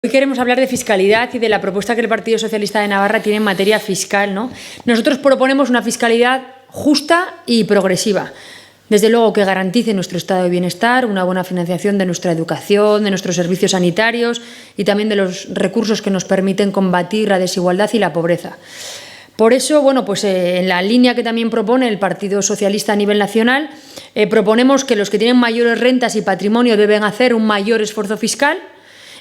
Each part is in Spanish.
Hoy queremos hablar de fiscalidad y de la propuesta que el Partido Socialista de Navarra tiene en materia fiscal, ¿no? Nosotros proponemos una fiscalidad justa y progresiva. Desde luego que garantice nuestro estado de bienestar, una buena financiación de nuestra educación, de nuestros servicios sanitarios y también de los recursos que nos permiten combatir la desigualdad y la pobreza. Por eso, en la línea que también propone el Partido Socialista a nivel nacional, proponemos que los que tienen mayores rentas y patrimonio deben hacer un mayor esfuerzo fiscal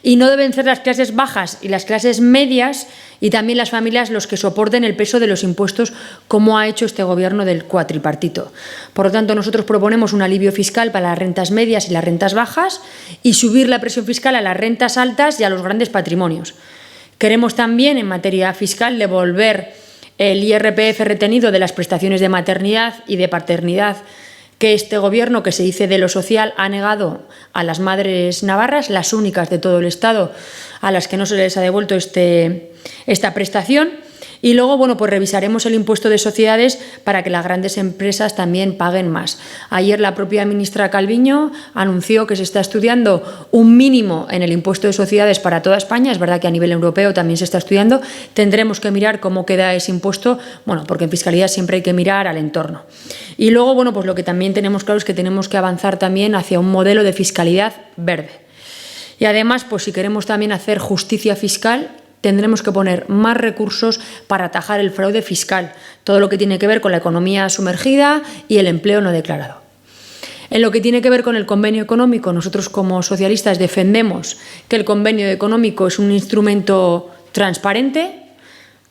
y no deben ser las clases bajas y las clases medias y también las familias los que soporten el peso de los impuestos, como ha hecho este Gobierno del cuatripartito. Por lo tanto, nosotros proponemos un alivio fiscal para las rentas medias y las rentas bajas y subir la presión fiscal a las rentas altas y a los grandes patrimonios. Queremos también, en materia fiscal, devolver el IRPF retenido de las prestaciones de maternidad y de paternidad que este Gobierno, que se dice de lo social, ha negado a las madres navarras, las únicas de todo el Estado a las que no se les ha devuelto esta prestación. Y luego, revisaremos el impuesto de sociedades para que las grandes empresas también paguen más. Ayer la propia ministra Calviño anunció que se está estudiando un mínimo en el impuesto de sociedades para toda España. Es verdad que a nivel europeo también se está estudiando. Tendremos que mirar cómo queda ese impuesto, porque en fiscalidad siempre hay que mirar al entorno. Y luego, lo que también tenemos claro es que tenemos que avanzar también hacia un modelo de fiscalidad verde. Y además, si queremos también hacer justicia fiscal, tendremos que poner más recursos para atajar el fraude fiscal, todo lo que tiene que ver con la economía sumergida y el empleo no declarado. En lo que tiene que ver con el convenio económico, nosotros como socialistas defendemos que el convenio económico es un instrumento transparente.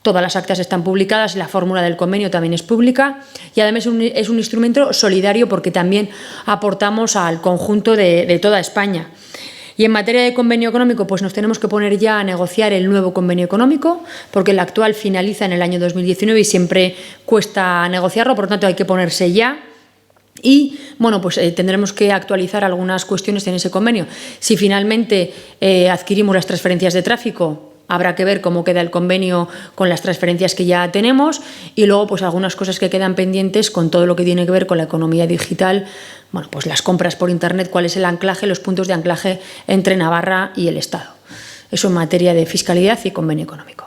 Todas las actas están publicadas y la fórmula del convenio también es pública y además es un instrumento solidario porque también aportamos al conjunto de toda España. Y en materia de convenio económico, nos tenemos que poner ya a negociar el nuevo convenio económico, porque el actual finaliza en el año 2019 y siempre cuesta negociarlo, por lo tanto hay que ponerse ya. Y tendremos que actualizar algunas cuestiones en ese convenio. Si finalmente adquirimos las transferencias de tráfico, habrá que ver cómo queda el convenio con las transferencias que ya tenemos y luego algunas cosas que quedan pendientes con todo lo que tiene que ver con la economía digital, las compras por Internet, cuál es el anclaje, los puntos de anclaje entre Navarra y el Estado. Eso en materia de fiscalidad y convenio económico.